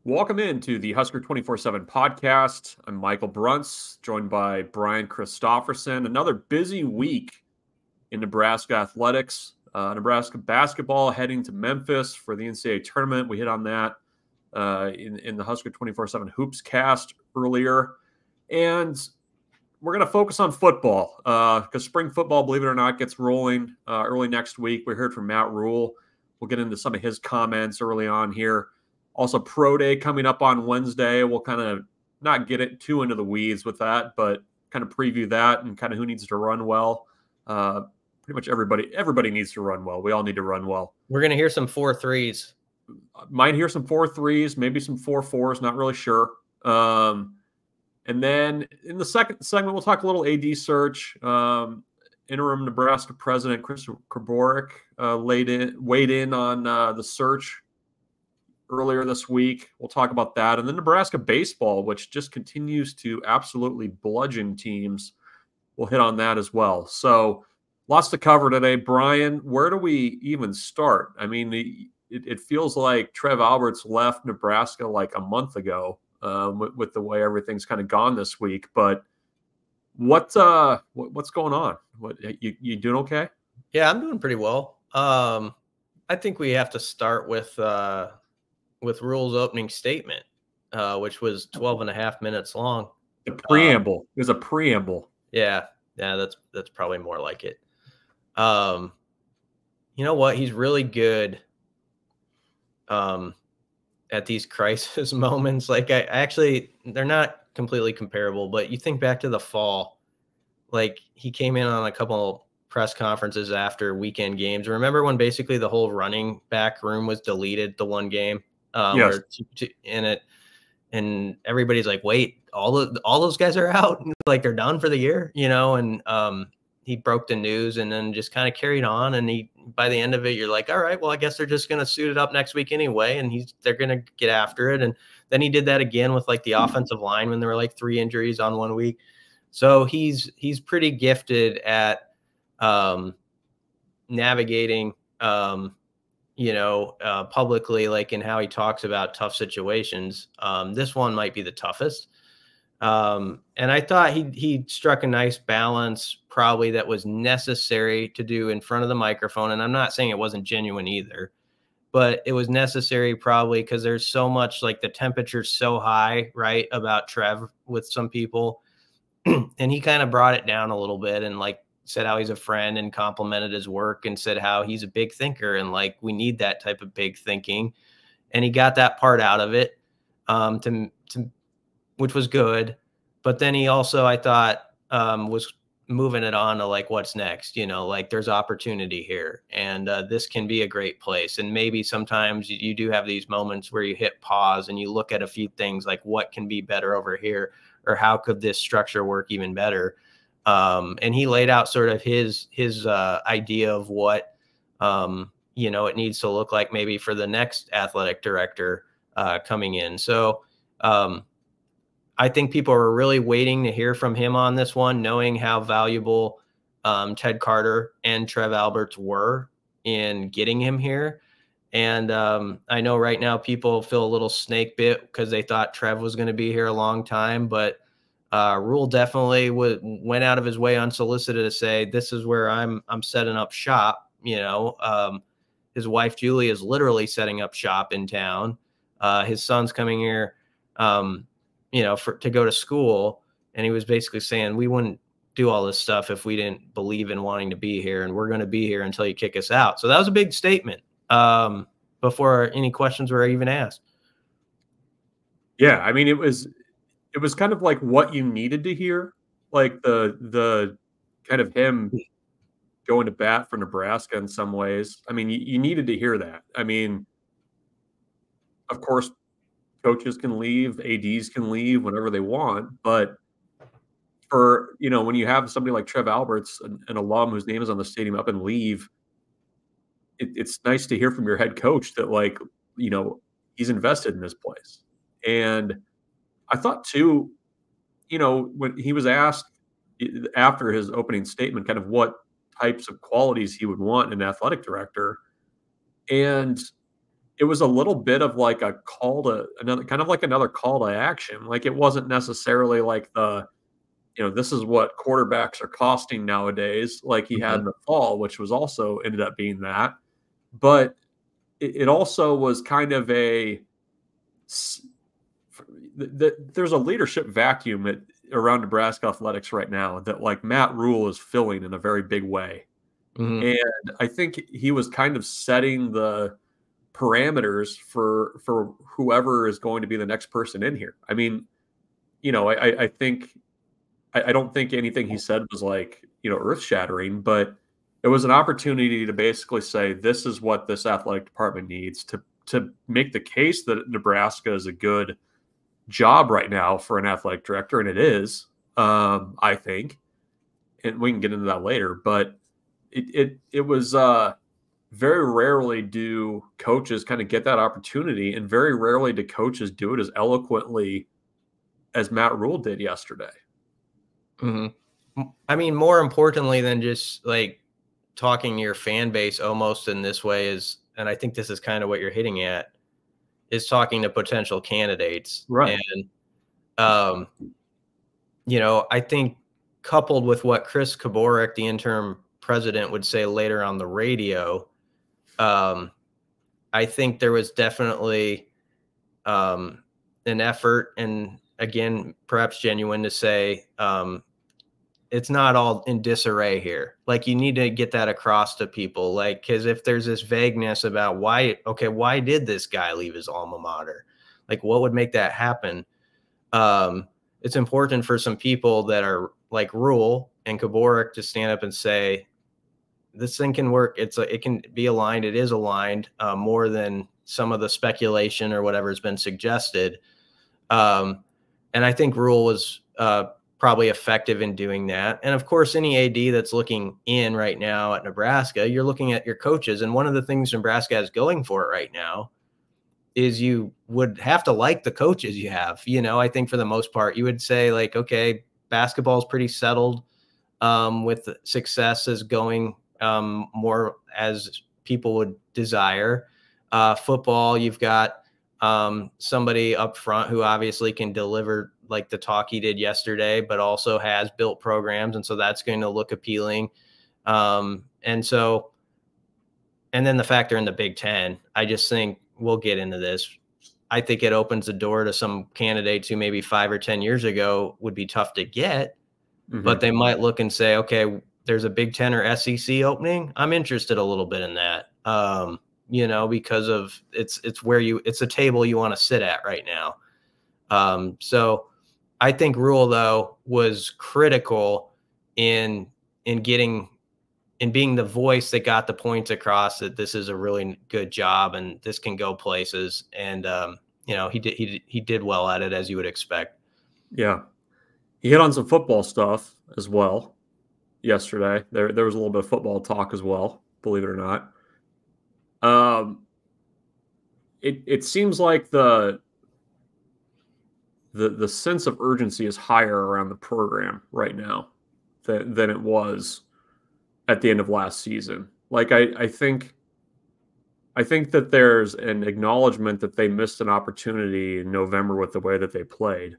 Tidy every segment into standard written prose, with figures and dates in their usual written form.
Welcome into the Husker247 Podcast. I'm Michael Brunts, joined by Brian Christopherson. Another busy week in Nebraska athletics. Nebraska basketball heading to Memphis for the NCAA tournament. We hit on that in the Husker247 Hoops cast earlier. And we're going to focus on football because spring football, believe it or not, gets rolling early next week. We heard from Matt Rhule. We'll get into some of his comments early on here. Also, Pro Day coming up on Wednesday. We'll kind of not get it too into the weeds with that, but kind of preview that and kind of who needs to run well. Pretty much everybody needs to run well. We all need to run well. We're going to hear some 4.3s. Might hear some 4.3s, maybe some 4.4s, not really sure. And then in the second segment, we'll talk a little AD search. Interim Nebraska president Chris Kraboric weighed in on the search earlier this week. We'll talk about that. And then Nebraska baseball, which just continues to absolutely bludgeon teams. We'll hit on that as well. So lots to cover today. Brian, where do we even start? I mean, it feels like Trev Alberts left Nebraska like a month ago with the way everything's kind of gone this week. But what's going on? You doing okay? Yeah, I'm doing pretty well. I think we have to start with Rhule's opening statement, which was 12 and a half minutes long. The preamble. It was a preamble. Yeah, that's probably more like it. You know what? He's really good at these crisis moments. Like they're not completely comparable, but you think back to the fall, like he came in on a couple press conferences after weekend games. Remember when basically the whole running back room was deleted the one game? Yes. And everybody's like, wait, all those guys are out, like they're done for the year, and he broke the news and then just kind of carried on. And by the end of it, you're like, all right, well, I guess they're just going to suit it up next week anyway. And they're going to get after it. And then he did that again with like the offensive line when there were like 3 injuries on 1 week. So he's pretty gifted at navigating, publicly, like in how he talks about tough situations. This one might be the toughest. And I thought he struck a nice balance, probably that was necessary to do in front of the microphone. And I'm not saying it wasn't genuine either, but it was necessary probably because there's so much, like the temperature's so high, right, about Trev with some people. And he kind of brought it down a little bit and like said how he's a friend and complimented his work and said how he's a big thinker and like we need that type of big thinking. And he got that part out of it, which was good. But then he also, I thought, was moving it on to like what's next, like there's opportunity here and this can be a great place. And maybe sometimes you do have these moments where you hit pause and you look at a few things like what can be better over here or how could this structure work even better. And he laid out sort of his idea of what, it needs to look like maybe for the next athletic director coming in. So I think people are really waiting to hear from him on this one, knowing how valuable Ted Carter and Trev Alberts were in getting him here. And I know right now people feel a little snake bit because they thought Trev was going to be here a long time, but Rhule definitely went out of his way unsolicited to say, this is where I'm setting up shop. His wife, Julie, is literally setting up shop in town. His son's coming here, to go to school. And he was basically saying, we wouldn't do all this stuff if we didn't believe in wanting to be here. And we're going to be here until you kick us out. So that was a big statement before any questions were even asked. Yeah. I mean, it was kind of like what you needed to hear, like the kind of him going to bat for Nebraska in some ways. I mean, you needed to hear that. I mean, of course, coaches can leave, ADs can leave whenever they want, but for, when you have somebody like Trev Alberts, an alum whose name is on the stadium, up and leave, it's nice to hear from your head coach that, like, he's invested in this place. And I thought too, when he was asked after his opening statement, kind of what types of qualities he would want in an athletic director. And it was a little bit of like a call to another call to action. Like, it wasn't necessarily like this is what quarterbacks are costing nowadays, like he had in the fall, which was also ended up being that. But it also was kind of there's a leadership vacuum around Nebraska athletics right now that like Matt Rhule is filling in a very big way. And I think he was kind of setting the parameters for whoever is going to be the next person in here. I mean, I think I don't think anything he said was like, earth shattering, but it was an opportunity to basically say, this is what this athletic department needs to make the case that Nebraska is a good job right now for an athletic director. And it is, I think, and we can get into that later, but it was, very rarely do coaches kind of get that opportunity, and very rarely do coaches do it as eloquently as Matt Rhule did yesterday. I mean, more importantly than just like talking to your fan base almost in this way is, and I think this is kind of what you're hitting at, is talking to potential candidates. Right. And, I think coupled with what Chris Kaborek, the interim president, would say later on the radio, I think there was definitely an effort, and again, perhaps genuine, to say it's not all in disarray here. Like, you need to get that across to people. Like, because if there's this vagueness about why did this guy leave his alma mater? Like, what would make that happen? It's important for some people that are like Rhule and Kaborek to stand up and say, this thing can work. It can be aligned. It is aligned more than some of the speculation or whatever has been suggested. And I think Rhule was probably effective in doing that. And of course, any AD that's looking in right now at Nebraska, you're looking at your coaches. And one of the things Nebraska has going for it right now is you would have to like the coaches you have. I think for the most part, you would say like, okay, basketball is pretty settled with success is going more as people would desire. Football, you've got somebody up front who obviously can deliver like the talk he did yesterday, but also has built programs. And so that's going to look appealing. And then the factor in the Big Ten, I just think we'll get into this. I think it opens the door to some candidates who maybe 5 or 10 years ago would be tough to get, but they might look and say, okay, there's a Big Ten or SEC opening. I'm interested a little bit in that, because of it's a table you want to sit at right now. So I think Rhule, though, was critical in being the voice that got the points across that this is a really good job and this can go places. And, he did well at it, as you would expect. Yeah. He hit on some football stuff as well yesterday. There was a little bit of football talk as well, believe it or not. It seems like the sense of urgency is higher around the program right now than it was at the end of last season. Like, I think that there's an acknowledgement that they missed an opportunity in November with the way that they played.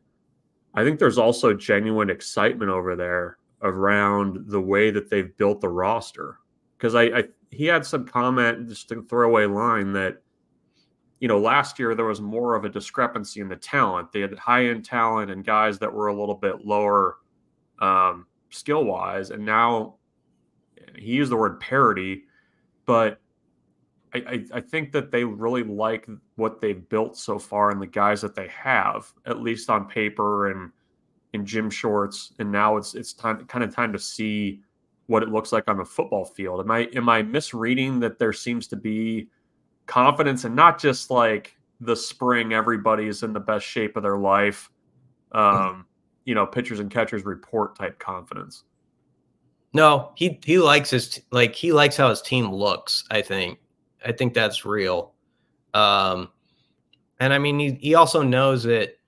I think there's also genuine excitement over there around the way that they've built the roster. Because he had some comment, just a throwaway line, that, last year there was more of a discrepancy in the talent. They had high-end talent and guys that were a little bit lower skill-wise. And now he used the word parity, but I think that they really like what they've built so far and the guys that they have, at least on paper and in gym shorts. And now it's time to see what it looks like on the football field. Am I misreading that there seems to be confidence and not just like the spring, everybody's in the best shape of their life, pitchers and catchers report type confidence? No, he likes he likes how his team looks. I think that's real. And I mean, he also knows that,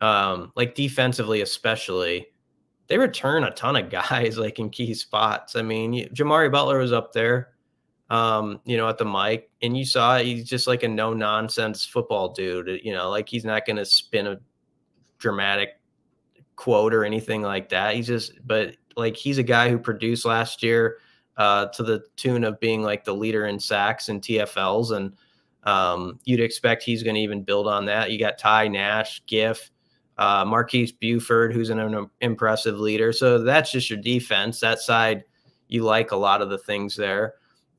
like defensively, especially, they return a ton of guys like in key spots. I mean, Jamari Butler was up there. at the mic, and you saw he's just like a no nonsense football dude. Like he's not going to spin a dramatic quote or anything like that. But like he's a guy who produced last year to the tune of being like the leader in sacks and TFLs, and you'd expect he's going to even build on that. You got Ty Nash, Giff, Marquise Buford, who's an impressive leader. So that's just your defense. That side, you like a lot of the things there.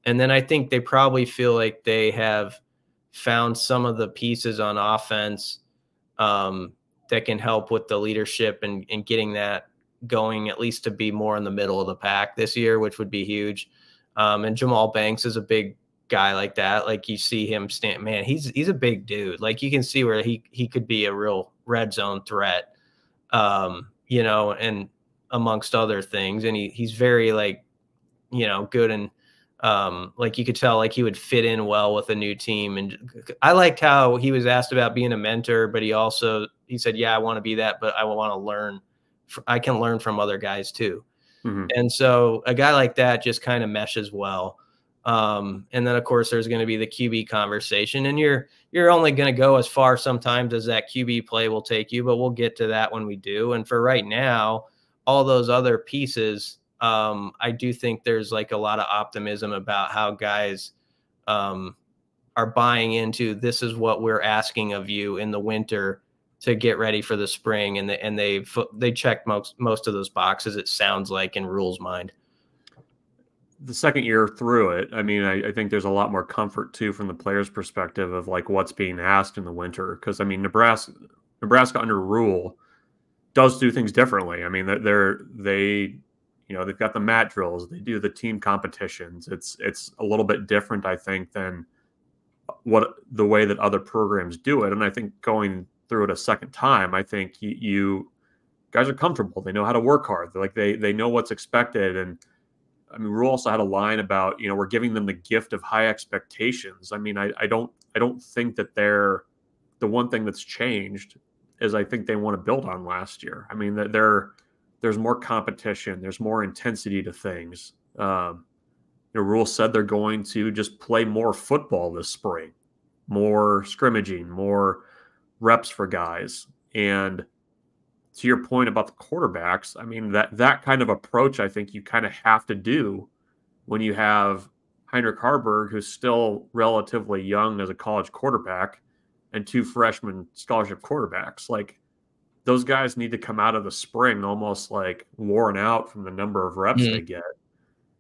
And then I think they probably feel like they have found some of the pieces on offense that can help with the leadership and getting that going, at least to be more in the middle of the pack this year, which would be huge. And Jamal Banks is a big guy like that. Like you see him stand, man, he's a big dude. Like you can see where he could be a real red zone threat, and amongst other things. And he's very good. And like you could tell, like he would fit in well with a new team. And I liked how he was asked about being a mentor, but he said, yeah, I want to be that, but I want to learn. I can learn from other guys too. Mm-hmm. And so a guy like that just kind of meshes well. And then of course there's going to be the QB conversation, and you're only going to go as far sometimes as that QB play will take you, but we'll get to that when we do. And for right now, all those other pieces, I do think there's like a lot of optimism about how guys are buying into this is what we're asking of you in the winter to get ready for the spring, and they checked most of those boxes, it sounds like, in Rhule's mind. The second year through it, I mean, I think there's a lot more comfort too from the players' perspective of like what's being asked in the winter, because I mean Nebraska under Rhule does do things differently. I mean they've got the mat drills, they do the team competitions. It's a little bit different, I think, than the way that other programs do it. And I think going through it a second time, I think you guys are comfortable. They know how to work hard. They know what's expected. And I mean, Rhule also had a line about, we're giving them the gift of high expectations. I mean, I don't think that the one thing that's changed is I think they want to build on last year. I mean, there's more competition. There's more intensity to things. Rhule said they're going to just play more football this spring, more scrimmaging, more reps for guys. And to your point about the quarterbacks, I mean, that kind of approach, I think you kind of have to do when you have Heinrich Haarberg, who's still relatively young as a college quarterback, and two freshman scholarship quarterbacks. Like, those guys need to come out of the spring almost like worn out from the number of reps they get,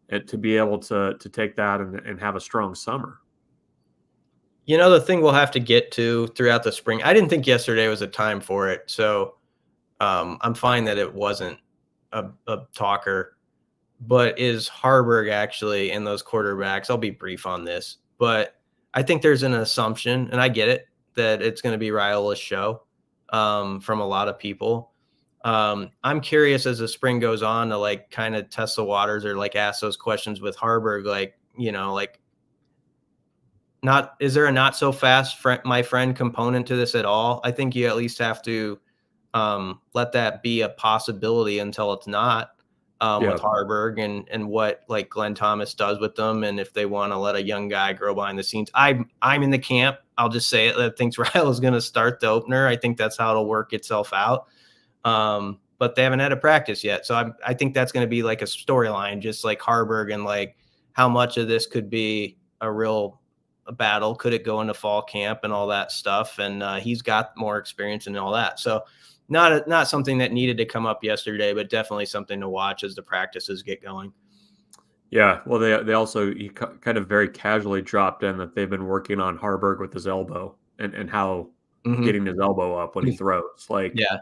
and to be able to take that and have a strong summer. The thing we'll have to get to throughout the spring, I didn't think yesterday was a time for it. So I'm fine that it wasn't a talker, but is Haarberg actually in those quarterbacks? I'll be brief on this, but I think there's an assumption, and I get it, that it's going to be Rhule's show from a lot of people. I'm curious as the spring goes on to like kind of test the waters or like ask those questions with Haarberg, is there a not so fast my friend component to this at all? I think you at least have to let that be a possibility until it's not with Haarberg and what like Glenn Thomas does with them. And if they want to let a young guy grow behind the scenes, I'm in the camp. I'll just say it. That thinks Rhule is going to start the opener. I think that's how it'll work itself out. But they haven't had a practice yet. So I think that's going to be like a storyline, just like Haarberg, and like how much of this could be a real battle. Could it go into fall camp and all that stuff? And he's got more experience and all that. So not something that needed to come up yesterday, but definitely something to watch as the practices get going. Yeah, well, they also, he kind of very casually dropped in that they've been working on Haarberg with his elbow and how getting his elbow up when he throws. Like, yeah,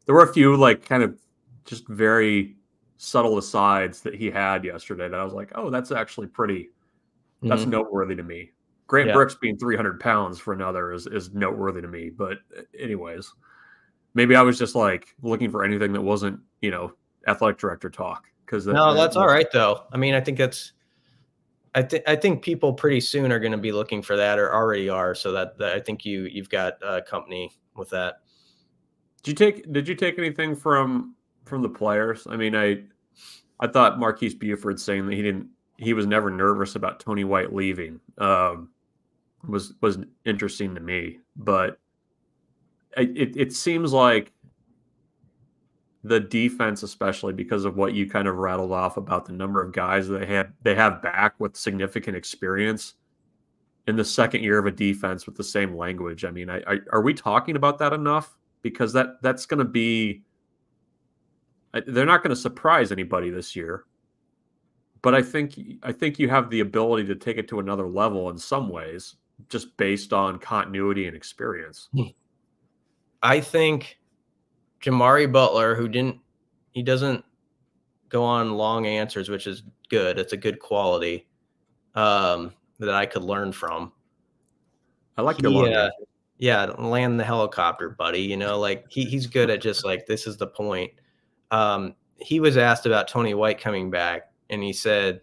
there were a few like kind of just very subtle asides that he had yesterday that I was like, oh, that's actually that's noteworthy to me. Grant Brooks being 300 pounds for another is noteworthy to me. But anyways, maybe I was just like looking for anything that wasn't, athletic director talk. No, that's all right though. I mean, I think I think people pretty soon are going to be looking for that, or already are. So that I think you've got company with that. Did you take anything from the players? I mean, I thought Marquise Buford saying that he he was never nervous about Tony White leaving. Was interesting to me, but it seems like the defense, especially because of what you kind of rattled off about the number of guys that they have back with significant experience in the second year of a defense with the same language. I mean, are we talking about that enough? Because that's going to be, they're not going to surprise anybody this year. But I think you have the ability to take it to another level in some ways, just based on continuity and experience. I think Jamari Butler, he doesn't go on long answers, which is good. It's a good quality that I could learn from. I like your long answers. Yeah, land the helicopter, buddy. You know, like he's good at just like, this is the point. He was asked about Tony White coming back, and he said,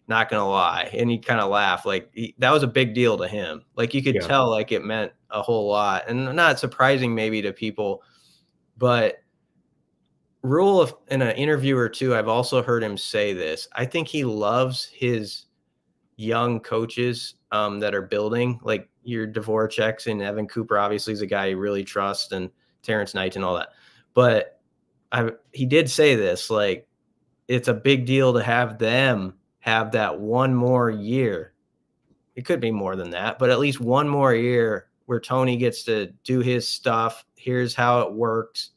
not going to lie. And he kind of laughed. Like that was a big deal to him. Like you could tell like it meant a whole lot, and not surprising maybe to people, but Rhule, in an interview or two, I've also heard him say this. I think he loves his young coaches that are building, like your Dvoraceks and Evan Cooper, obviously is a guy he really trusts, and Terrence Knight and all that. But he did say this, like, it's a big deal to have them have that one more year. It could be more than that, but at least one more year where Tony gets to do his stuff. Here's how it works.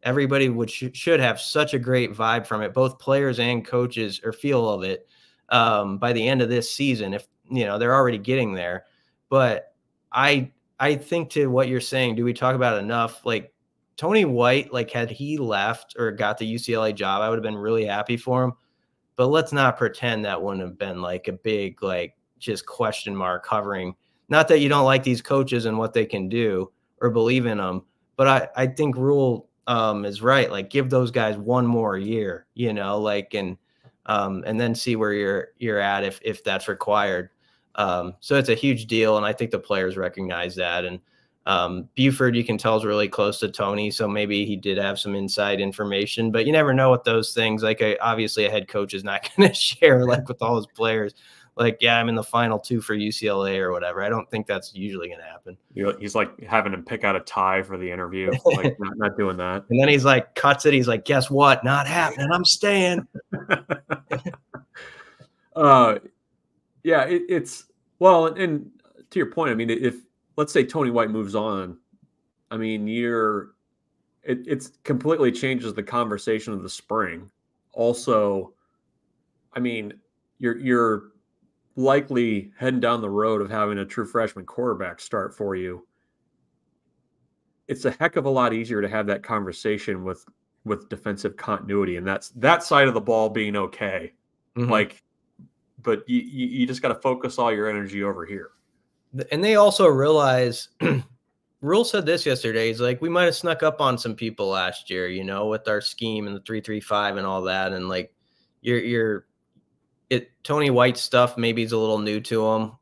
Everybody should have such a great vibe from it, both players and coaches, or feel of it by the end of this season. If they're already getting there, but I think to what you're saying, do we talk about it enough? Like Tony White, like had he left or got the UCLA job, I would have been really happy for him. But let's not pretend that wouldn't have been like a big, like just question mark hovering. Not that you don't like these coaches and what they can do or believe in them, but I think Rhule is right. Like give those guys one more year, like, and then see where you're at if that's required. So it's a huge deal, and I think the players recognize that. And Buford, you can tell, is really close to Tony, so maybe he did have some inside information, but you never know with those things. Like obviously a head coach is not going to share like with all his players, like, yeah, I'm in the final two for UCLA or whatever. I don't think that's usually going to happen. He's like having him pick out a tie for the interview, like not doing that. And then he's like, cuts it. He's like, guess what? Not happening. I'm staying. Yeah, it's well, and to your point, I mean, if let's say Tony White moves on, I mean, it's completely changes the conversation of the spring. Also, I mean, you're likely heading down the road of having a true freshman quarterback start for you. It's a heck of a lot easier to have that conversation with defensive continuity, and that's that side of the ball being okay. Mm-hmm. Like, but you just got to focus all your energy over here. And they also realize, Rhule said this yesterday. He's like, we might have snuck up on some people last year, with our scheme and the 3-3-5 and all that. And like, Tony White stuff maybe is a little new to him,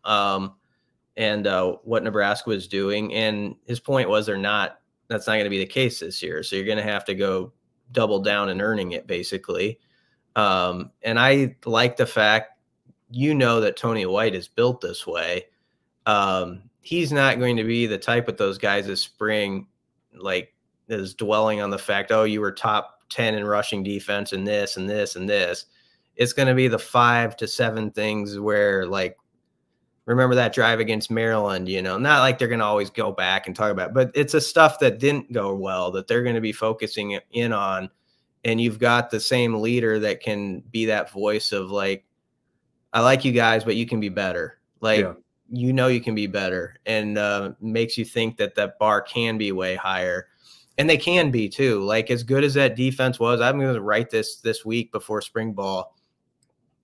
and what Nebraska was doing. And his point was that's not going to be the case this year. So you're going to have to go double down and earning it, basically. And I like the fact, that Tony White is built this way. He's not going to be the type with those guys this spring, like, is dwelling on the fact, oh, you were top 10 in rushing defense and this and this and this. It's going to be the 5 to 7 things where, like, remember that drive against Maryland, not like they're going to always go back and talk about it, but it's the stuff that didn't go well that they're going to be focusing in on. And you've got the same leader that can be that voice of like, I like you guys, but you can be better. Like, yeah. You can be better, and makes you think that bar can be way higher. And they can be too. Like, as good as that defense was, I'm going to write this week before spring ball,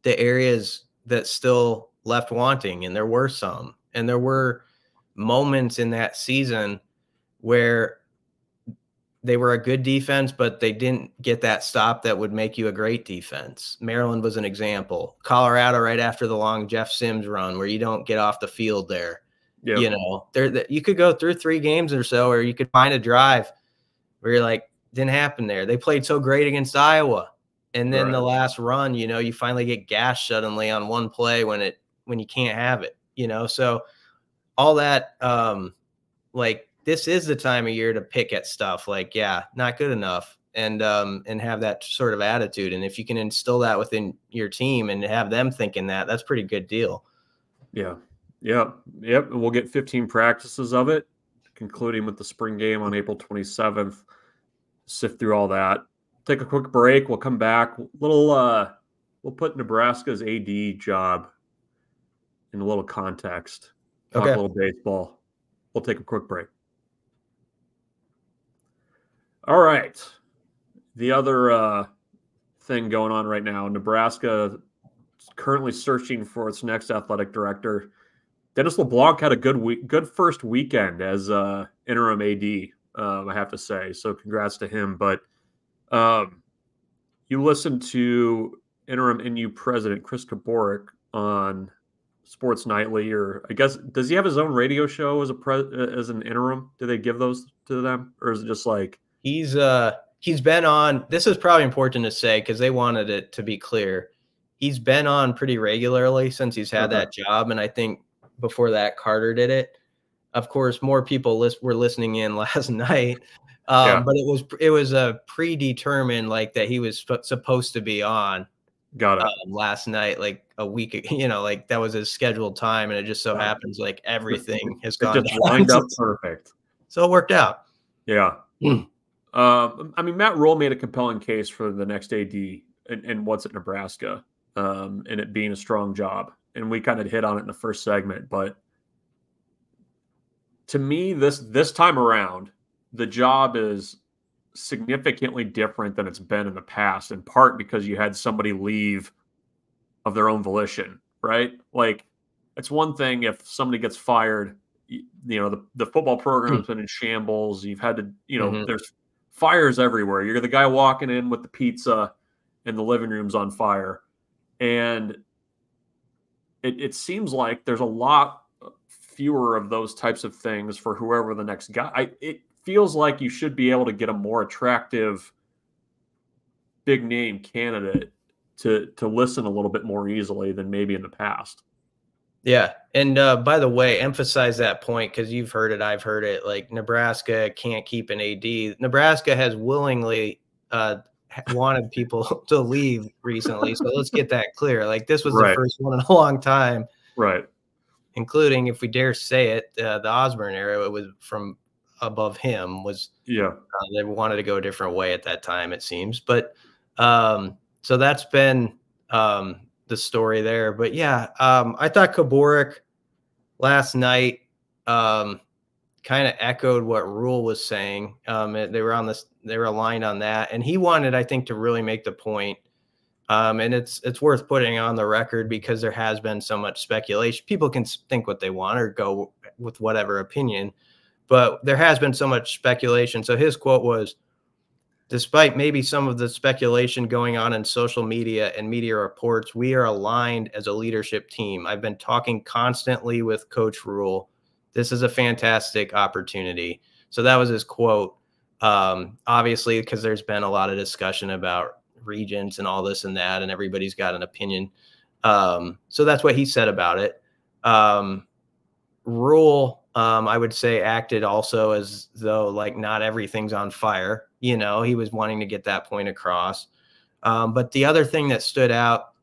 the areas that still left wanting, and there were some. And there were moments in that season where they were a good defense, but they didn't get that stop that would make you a great defense. Maryland was an example. Colorado, right after the long Jeff Sims run, where you don't get off the field there. Yep. You could go through 3 games or so, or you could find a drive where you're like, didn't happen there. They played so great against Iowa. And then the last run, you finally get gashed suddenly on one play when you can't have it, so all that, like, this is the time of year to pick at stuff like, yeah, not good enough, and have that sort of attitude. And if you can instill that within your team and have them thinking that's pretty good deal. Yeah. Yep. We'll get 15 practices of it, concluding with the spring game on April 27th. Sift through all that. Take a quick break. We'll come back. We'll put Nebraska's AD job in a little context. Talk a little baseball. We'll take a quick break. All right. The other thing going on right now, Nebraska is currently searching for its next athletic director. Dennis LeBlanc had a good first weekend as interim AD, I have to say. So congrats to him. But you listened to interim NU president Chris Kaborik on Sports Nightly, or I guess, does he have his own radio show as an interim? Do they give those to them, or is it just like he's been on? This is probably important to say because they wanted it to be clear. He's been on pretty regularly since he's had that job, and I think before that Carter did it. Of course, more people were listening in last night, but it was a predetermined, like, that he was supposed to be on. Got it. Last night, like a week, like that was his scheduled time, and it just so happens like everything has gone just lined up perfect. So it worked out. Yeah. I mean, Matt Rhule made a compelling case for the next AD and what's at Nebraska, and it being a strong job. And we kind of hit on it in the first segment, but to me, this time around, the job is significantly different than it's been in the past, in part because you had somebody leave of their own volition, right? Like, it's one thing if somebody gets fired, the football program has been in shambles. You've had to, there's fires everywhere. You're the guy walking in with the pizza and the living room's on fire. And it seems like there's a lot fewer of those types of things for whoever the next guy. It feels like you should be able to get a more attractive big name candidate to listen a little bit more easily than maybe in the past. Yeah. And by the way, emphasize that point because you've heard it, I've heard it. Like, Nebraska can't keep an AD. Nebraska has willingly wanted people to leave recently. So let's get that clear. Like, this was the first one in a long time. Right. Including, if we dare say it, the Osborne era, it was from above him was, they wanted to go a different way at that time, it seems. But so that's been the story there. But yeah, I thought Kaborik last night kind of echoed what Rhule was saying. They were aligned on that, and he wanted, I think, to really make the point. And it's worth putting on the record because there has been so much speculation. People can think what they want or go with whatever opinion, but there has been so much speculation. So his quote was, despite maybe some of the speculation going on in social media and media reports, we are aligned as a leadership team. I've been talking constantly with Coach Rhule. This is a fantastic opportunity. So that was his quote. Obviously, because there's been a lot of discussion about regions and all this and that, and everybody's got an opinion. So that's what he said about it. Rhule, I would say, acted also as though, like, not everything's on fire. He was wanting to get that point across. But the other thing that stood out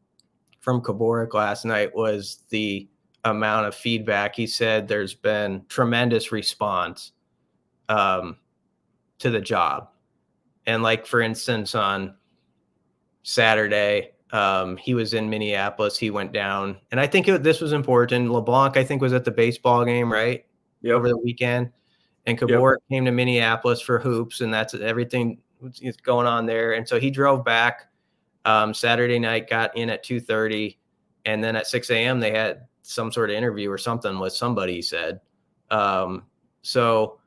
from Kaborik last night was the amount of feedback. He said there's been tremendous response to the job. And, like, for instance, on Saturday, he was in Minneapolis. He went down, and I think this was important. LeBlanc, I think, was at the baseball game, right? Over the weekend. And Kaborik came to Minneapolis for hoops, and that's everything that's going on there. And so he drove back Saturday night, got in at 2:30, and then at 6 a.m. they had some sort of interview or something with somebody, he said. So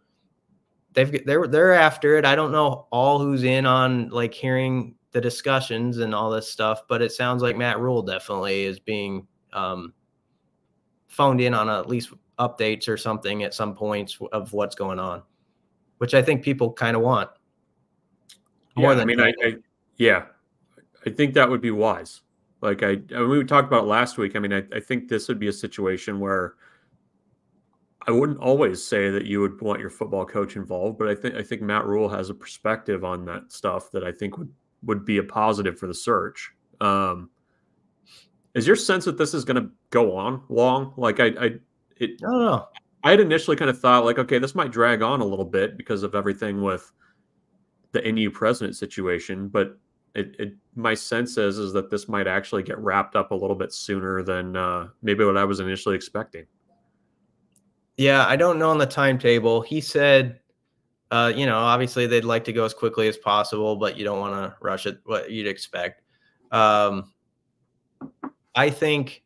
they're after it. I don't know all who's in on, like, hearing the discussions and all this stuff, but it sounds like Matt Rhule definitely is being phoned in on at least updates or something at some points of what's going on, which I think people kind of want more than. I I think that would be wise. Like we talked about it last week. I mean, I think this would be a situation where I wouldn't always say that you would want your football coach involved, but I think Matt Rhule has a perspective on that stuff that I think would be a positive for the search. Is your sense that this is going to go on long? Like I don't know. I had initially kind of thought like, okay, this might drag on a little bit because of everything with the NU president situation, but my sense is that this might actually get wrapped up a little bit sooner than maybe what I was initially expecting. Yeah, I don't know on the timetable. He said, obviously they'd like to go as quickly as possible, but you don't want to rush it. What you'd expect. I think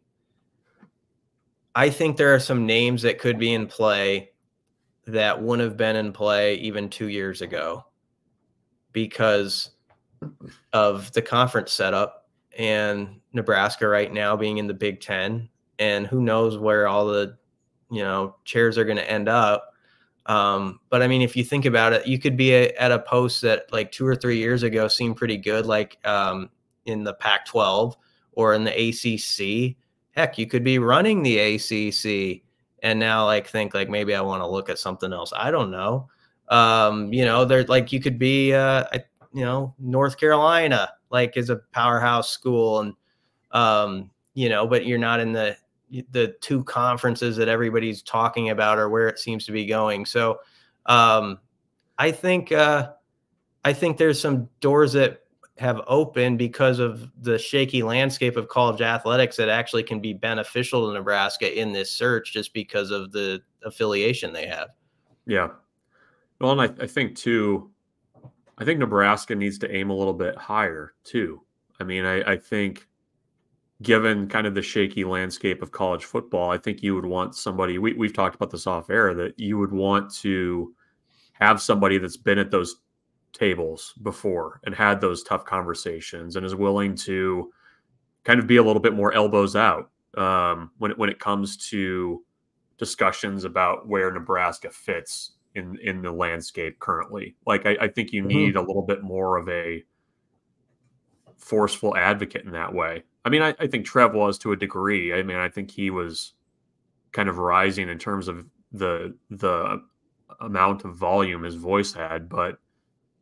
there are some names that could be in play that wouldn't have been in play even 2 years ago because of the conference setup and Nebraska right now being in the Big Ten, and who knows where all the, chairs are going to end up. But I mean, if you think about it, you could be at a post that like 2 or 3 years ago seemed pretty good, like in the Pac-12 or in the ACC. Heck, you could be running the ACC and now like think like maybe I want to look at something else. I don't know. There's like you could be North Carolina like is a powerhouse school, and but you're not in the two conferences that everybody's talking about or where it seems to be going. So I think there's some doors that have opened because of the shaky landscape of college athletics that actually can be beneficial to Nebraska in this search just because of the affiliation they have. Yeah. Well, and I think too, I think Nebraska needs to aim a little bit higher too. I mean, I think given kind of the shaky landscape of college football, I think you would want somebody, we've talked about this off air, that you would want to have somebody that's been at those tables before and had those tough conversations and is willing to kind of be a little bit more elbows out when it comes to discussions about where Nebraska fits in the landscape currently. Like I think you need a little bit more of a forceful advocate in that way. I mean, I think Trev was to a degree. I mean, I think he was kind of rising in terms of the amount of volume his voice had, but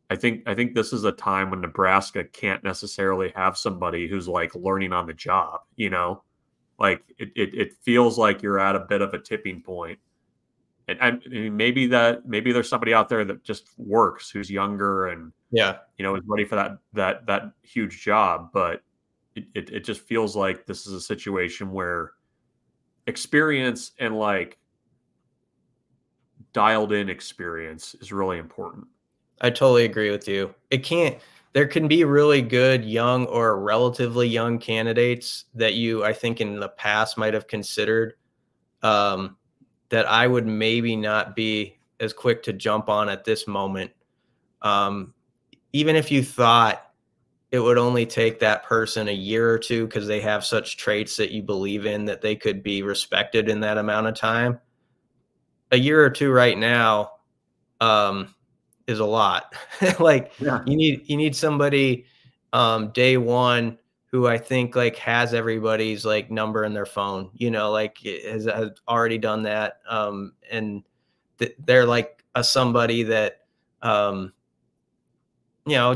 I think this is a time when Nebraska can't necessarily have somebody who's like learning on the job, like it feels like you're at a bit of a tipping point. And I mean, maybe there's somebody out there that just works who's younger and is ready for that huge job. But it just feels like this is a situation where experience and like dialed in experience is really important. I totally agree with you. There can be really good young or relatively young candidates that I think in the past might have considered that I would maybe not be as quick to jump on at this moment. Even if you thought it would only take that person a year or two because they have such traits that you believe in that they could be respected in that amount of time. A year or two right now is a lot. You need somebody day one who I think like has everybody's like number in their phone, like has already done that. And they're like somebody that,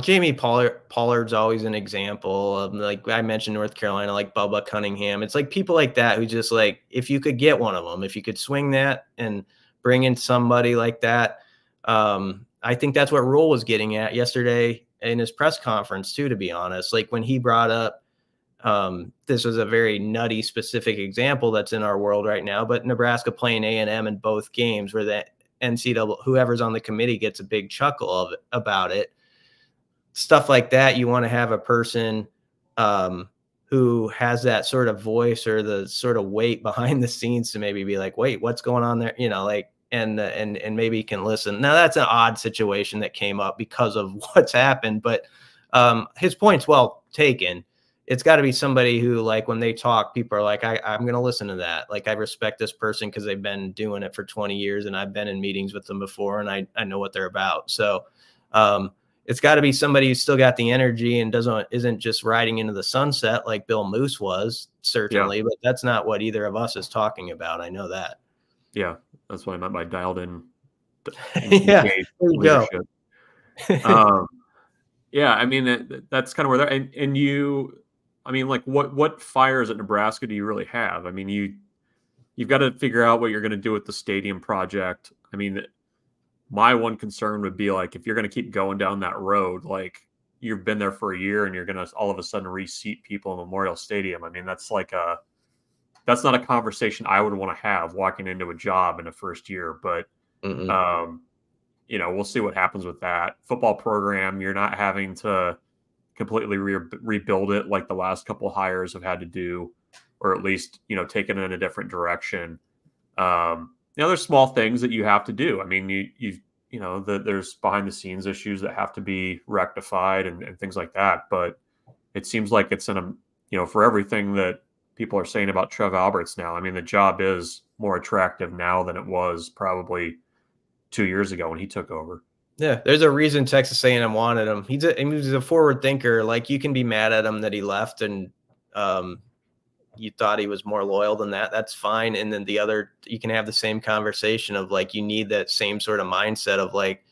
Jamie Pollard's always an example of, like I mentioned North Carolina, like Bubba Cunningham. It's like people like that who just like, if you could get one of them, if you could swing that and bring in somebody like that. I think that's what Rhule was getting at yesterday in his press conference too, to be honest. Like when he brought up, this was a very nutty specific example that's in our world right now, but Nebraska playing A&M in both games where the NCAA, whoever's on the committee gets a big chuckle about it. Stuff like that. You want to have a person who has that sort of voice or the sort of weight behind the scenes to maybe be like, wait, what's going on there? And maybe can listen. Now that's an odd situation that came up because of what's happened, but his point's well taken. It's got to be somebody who, like, when they talk, people are like, I'm going to listen to that. Like, I respect this person because they've been doing it for 20 years and I've been in meetings with them before and I know what they're about. So it's got to be somebody who's still got the energy and isn't just riding into the sunset like Bill Moose was, certainly, but that's not what either of us is talking about. I know that. Yeah, that's what I meant by dialed in. Yeah, there you leadership. Yeah, I mean, that's kind of where they're, and you, I mean, like what fires at Nebraska do you really have? I mean, you've got to figure out what you're going to do with the stadium project. I mean, my one concern would be like, if you're going to keep going down that road, like you've been there for a year and you're going to all of a sudden reseat people in Memorial Stadium. I mean, that's not a conversation I would want to have walking into a job in the first year, but, you know, we'll see what happens with that football program. You're not having to completely rebuild it like the last couple of hires have had to do, or at least, you know, take it in a different direction. You know, there's small things that you have to do. I mean, you know, there's behind the scenes issues that have to be rectified and things like that. But it seems like it's you know, for everything that people are saying about Trev Alberts now, I mean, the job is more attractive now than it was probably 2 years ago when he took over. Yeah, there's a reason Texas A&M wanted him. He's a forward thinker. Like, you can be mad at him that he left and you thought he was more loyal than that. That's fine. And then you can have the same conversation of like, you need that same sort of mindset of like,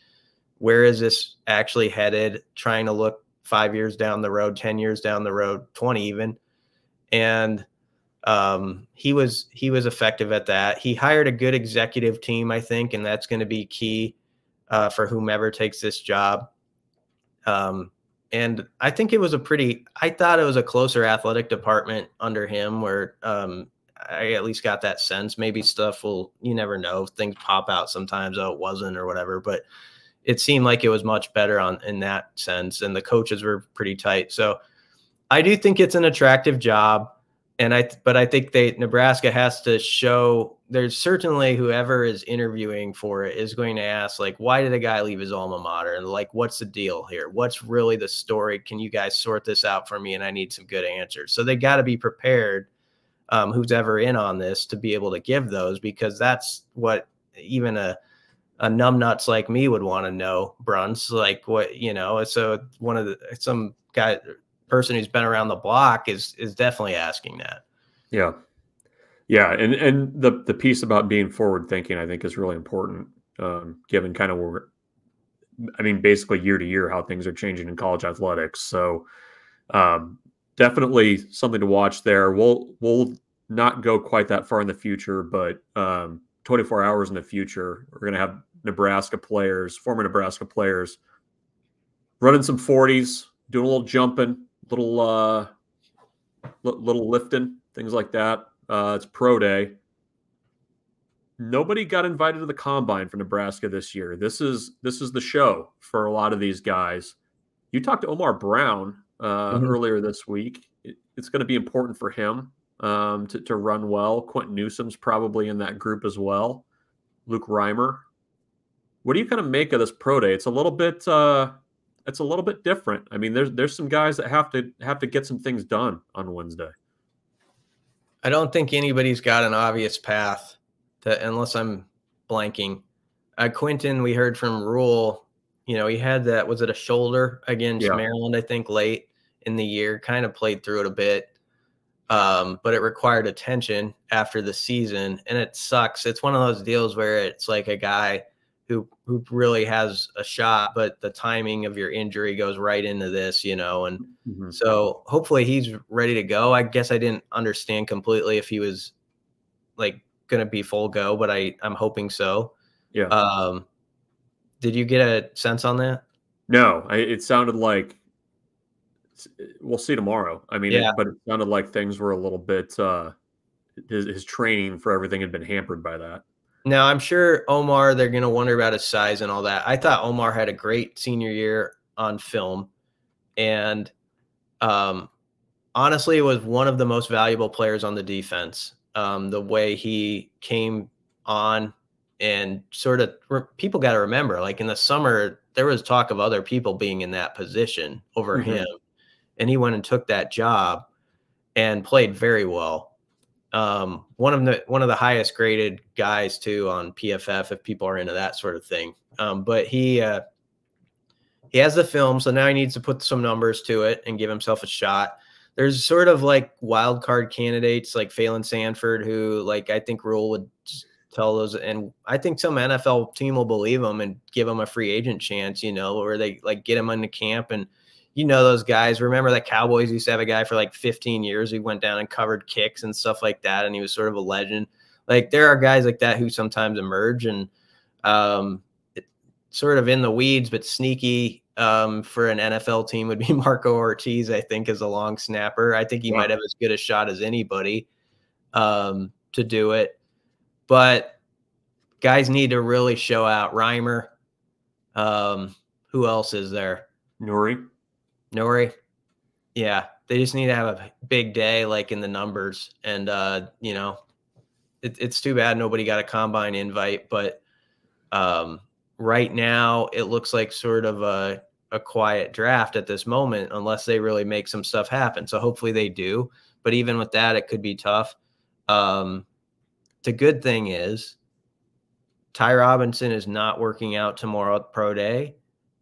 where is this actually headed? Trying to look 5 years down the road, 10 years down the road, 20 even. And he was effective at that. He hired a good executive team, I think, and that's going to be key for whomever takes this job. And I think I thought it was a closer athletic department under him where I at least got that sense. Maybe you never know, things pop out sometimes. Oh, it wasn't or whatever, but it seemed like it was much better in that sense. And the coaches were pretty tight. So I do think it's an attractive job. But I think Nebraska has to show, there's certainly whoever is interviewing for it is going to ask, like, why did a guy leave his alma mater? And like, what's the deal here? What's really the story? Can you guys sort this out for me? And I need some good answers. So they got to be prepared, who's ever in on this, to be able to give those, because that's what even a numbnuts like me would want to know, Brunts, like what, you know, so some guy, person who's been around the block is definitely asking that. Yeah. And the piece about being forward thinking, I think, is really important, given kind of basically year to year, how things are changing in college athletics. So definitely something to watch there. We'll not go quite that far in the future, but 24 hours in the future, we're going to have former Nebraska players running some 40s, doing a little jumping, little lifting, things like that. It's pro day. Nobody got invited to the combine for Nebraska this year. This is the show for a lot of these guys. You talked to Omar Brown earlier this week. It's going to be important for him to run well. Quentin Newsom's probably in that group as well. Luke Reimer. What do you kind of make of this pro day? It's a little bit different. I mean, there's some guys that have to get some things done on Wednesday. I don't think anybody's got an obvious path unless I'm blanking. Quentin, we heard from Rhule, you know, he had that, was it a shoulder against Maryland, I think, late in the year, kind of played through it a bit. But it required attention after the season, and it sucks. It's one of those deals where it's like a guy who really has a shot, but the timing of your injury goes right into this, you know, and so hopefully he's ready to go. I guess I didn't understand completely if he was like going to be full go, but I'm hoping so. Yeah. Did you get a sense on that? No, it sounded like we'll see tomorrow. I mean, but it sounded like things were a little bit, his training for everything had been hampered by that. Now, I'm sure Omar, they're going to wonder about his size and all that. I thought Omar had a great senior year on film. And honestly, it was one of the most valuable players on the defense. The way he came on and sort of people got to remember, like in the summer, there was talk of other people being in that position over him. And he went and took that job and played very well. One of the highest graded guys too on PFF, if people are into that sort of thing. But he He has the film, so now he needs to put some numbers to it and give himself a shot. There's sort of like wild card candidates like Phelan Sanford, who like I think Rhule would tell those, and I think some NFL team will believe him and give him a free agent chance, you know, where they like get him into camp. And you know those guys. Remember that Cowboys used to have a guy for like 15 years who went down and covered kicks and stuff like that, and he was sort of a legend. Like there are guys like that who sometimes emerge, and sort of in the weeds but sneaky for an NFL team would be Marco Ortiz, I think, as a long snapper. I think he might have as good a shot as anybody to do it. But guys need to really show out. Reimer. Who else is there? Nuri. Yeah. They just need to have a big day, like in the numbers. And, you know, it's too bad nobody got a combine invite. But right now it looks like sort of a quiet draft at this moment, unless they really make some stuff happen. So hopefully they do. But even with that, it could be tough. The good thing is Ty Robinson is not working out tomorrow at pro day.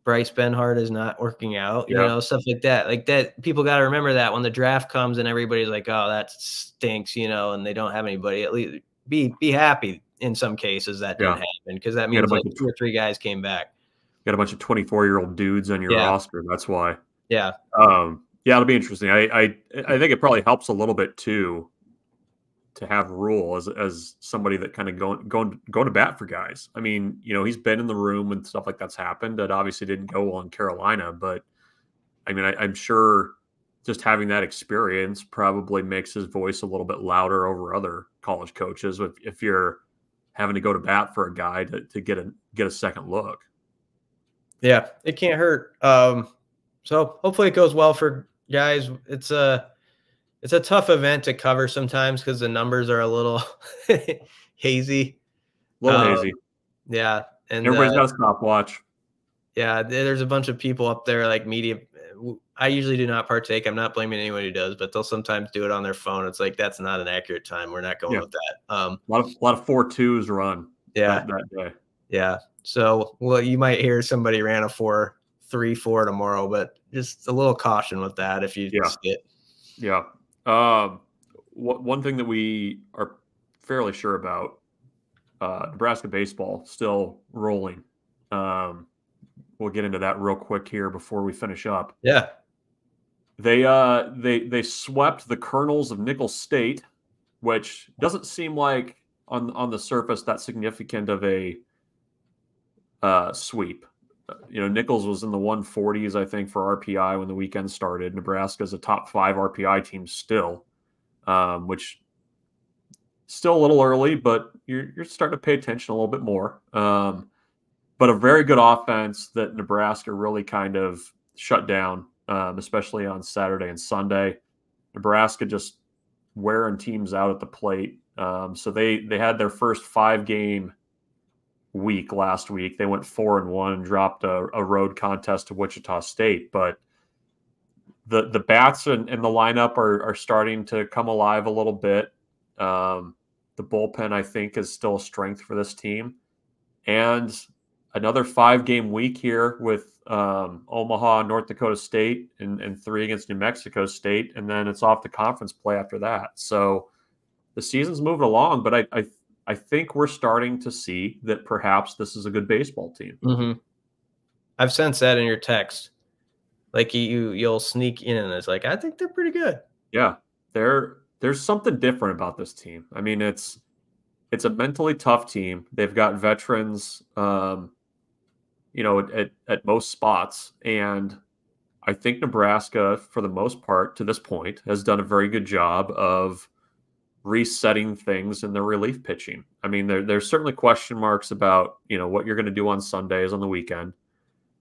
Bryce Benhart is not working out, you know, stuff like that. Like that, people got to remember that when the draft comes and everybody's like, oh, that stinks, you know, and they don't have anybody. At least be happy in some cases that didn't happen, because that means like 2 or 3 guys came back. Got a bunch of 24-year-old dudes on your roster. That's why. Yeah. It'll be interesting. I think it probably helps a little bit too to have Rhule as somebody that kind of going to bat for guys. I mean, you know, he's been in the room when stuff like that's happened. That obviously didn't go well in Carolina, but I mean, I'm sure just having that experience probably makes his voice a little bit louder over other college coaches if you're having to go to bat for a guy to get a second look. Yeah, it can't hurt. So hopefully it goes well for guys. It's a tough event to cover sometimes because the numbers are a little hazy. Hazy. Yeah. And everybody's got a stopwatch. Yeah, there's a bunch of people up there like media. I usually do not partake. I'm not blaming anyone who does, but they'll sometimes do it on their phone. It's like, that's not an accurate time. We're not going with that. A lot of 4.2s run that day. Yeah. So, well, you might hear somebody ran a 4.34 tomorrow, but just a little caution with that if you see it. Yeah. One thing that we are fairly sure about, Nebraska baseball still rolling. We'll get into that real quick here before we finish up. Yeah. They swept the Colonels of Nicholls State, which doesn't seem like on the surface that significant of a sweep. You know, Nicholls was in the 140s, I think, for RPI when the weekend started. Nebraska's a top 5 RPI team still, which still a little early, but you're starting to pay attention a little bit more. But a very good offense that Nebraska really kind of shut down, especially on Saturday and Sunday. Nebraska just wearing teams out at the plate. So they had their first 5-game week last week. They went 4-1 and dropped a road contest to Wichita State. But the bats and the lineup are starting to come alive a little bit. The bullpen, I think, is still a strength for this team. And another 5-game week here with Omaha, North Dakota State, and 3 against New Mexico State, and then it's off to conference play after that. So the season's moving along, but I think we're starting to see that perhaps this is a good baseball team. Mm-hmm. I've sensed that in your text. Like you'll sneak in and it's like, I think they're pretty good. Yeah, there's something different about this team. I mean, it's a mentally tough team. They've got veterans, you know, at most spots. And I think Nebraska, for the most part, to this point, has done a very good job of resetting things in their relief pitching. I mean, there's certainly question marks about, you know, what you're going to do on Sundays on the weekend.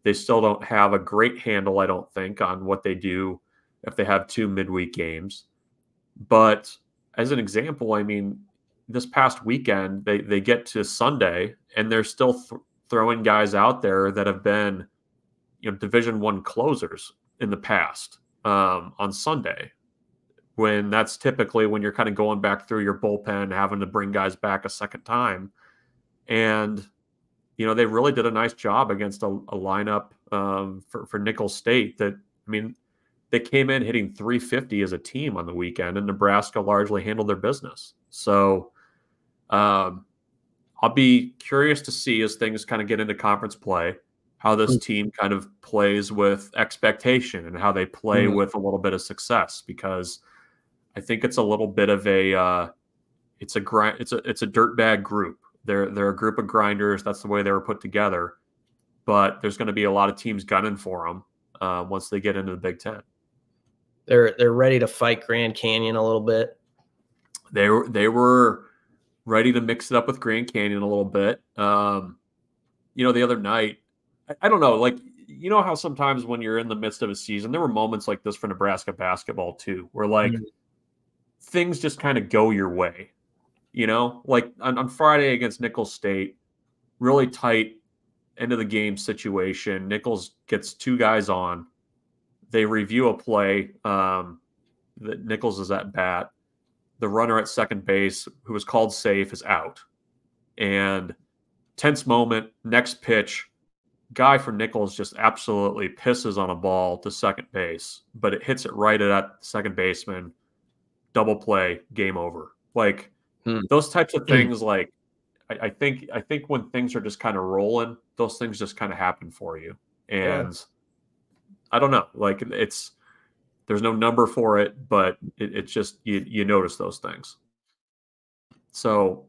They still don't have a great handle, I don't think, on what they do if they have 2 midweek games. But as an example, I mean, this past weekend, they get to Sunday and they're still throwing guys out there that have been, you know, Division I closers in the past on Sunday, when that's typically when you're kind of going back through your bullpen, having to bring guys back a second time. And, they really did a nice job against a lineup for Nicholls State that, I mean, they came in hitting 350 as a team on the weekend, and Nebraska largely handled their business. So I'll be curious to see, as things kind of get into conference play, how this team kind of plays with expectation and how they play with a little bit of success, because I think it's a little bit of it's a dirtbag group. They're a group of grinders. That's the way they were put together. But there's going to be a lot of teams gunning for them once they get into the Big Ten. They're ready to fight Grand Canyon a little bit. They were ready to mix it up with Grand Canyon a little bit. The other night, I don't know, like, how sometimes when you're in the midst of a season, there were moments like this for Nebraska basketball too, where like things just kind of go your way. Like on Friday against Nicholls State, really tight end of the game situation. Nicholls gets 2 guys on. They review a play that Nicholls is at bat. The runner at second base, who was called safe, is out. And tense moment, next pitch, guy for Nicholls just absolutely pisses on a ball to second base, but it hits it right at that second baseman. Double play, game over. Like those types of things, like I think when things are just kind of rolling, those things just kind of happen for you. And I don't know, like there's no number for it, but it's just you notice those things. So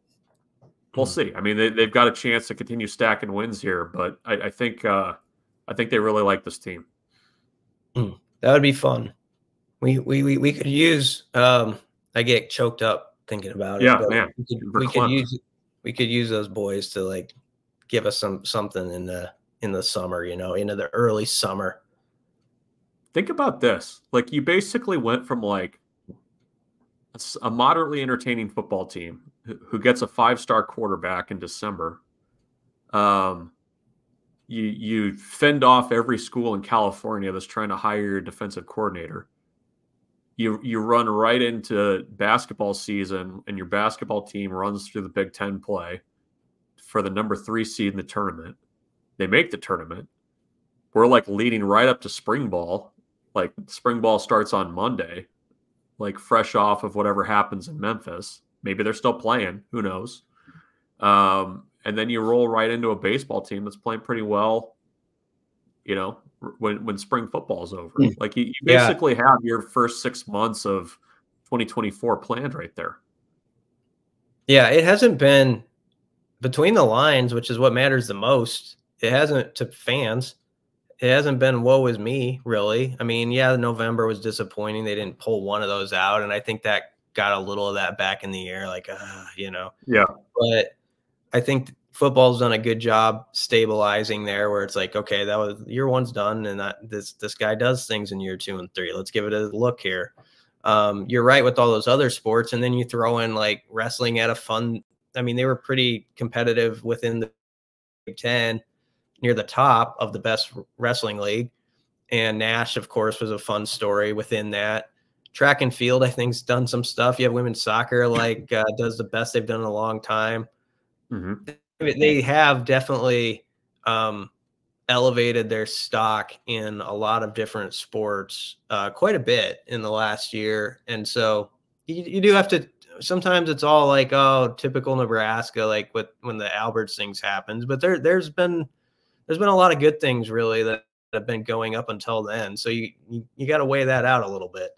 we'll see. I mean, they've got a chance to continue stacking wins here, but I think they really like this team. That would be fun. We could use. I get choked up thinking about it. Yeah, man. We could use those boys to like give us something in the summer. Into the early summer. Think about this. Like, you basically went from like a moderately entertaining football team who gets a 5-star quarterback in December. You fend off every school in California that's trying to hire your defensive coordinator. You run right into basketball season, and your basketball team runs through the Big Ten play for the number 3 seed in the tournament. They make the tournament. We're like leading right up to spring ball. Like, spring ball starts on Monday, like fresh off of whatever happens in Memphis. Maybe they're still playing. Who knows? And then you roll right into a baseball team that's playing pretty well, when spring football is over. Like, you basically have your first 6 months of 2024 planned right there. Yeah, it hasn't been between the lines, which is what matters the most. It hasn't, to fans, it hasn't been woe is me, really. I mean, November was disappointing. They didn't pull one of those out, and I think that got a little of that back in the air, like, Yeah. But I think football's done a good job stabilizing there, where it's like, okay, that was year 1's done, and this guy does things in year 2 and 3. Let's give it a look here. You're right with all those other sports, and then you throw in like wrestling at a fun. I mean, they were pretty competitive within the Big Ten, near the top of the best wrestling league. And Nash, of course, was a fun story within that. Track and field, I think, has done some stuff. You have women's soccer, does the best they've done in a long time. They have definitely elevated their stock in a lot of different sports quite a bit in the last year. And so you do have to, sometimes it's all like, oh, typical Nebraska, like when the Alberts things happens, but there's been a lot of good things really that have been going up until then. So you got to weigh that out a little bit.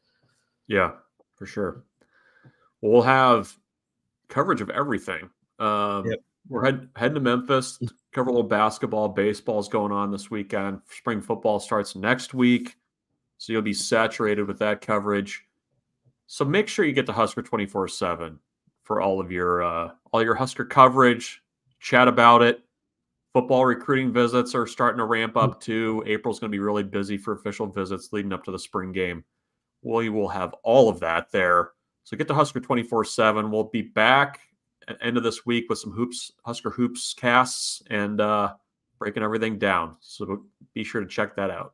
Yeah, for sure. We'll have coverage of everything. We're heading to Memphis to cover a little basketball. Baseball's going on this weekend. Spring football starts next week, so you'll be saturated with that coverage. So make sure you get to Husker247 for all of your Husker coverage. Chat about it. Football recruiting visits are starting to ramp up too. April's going to be really busy for official visits leading up to the spring game. We will have all of that there. So get to Husker247. We'll be back at the end of this week with some Husker Hoops casts and breaking everything down. So be sure to check that out.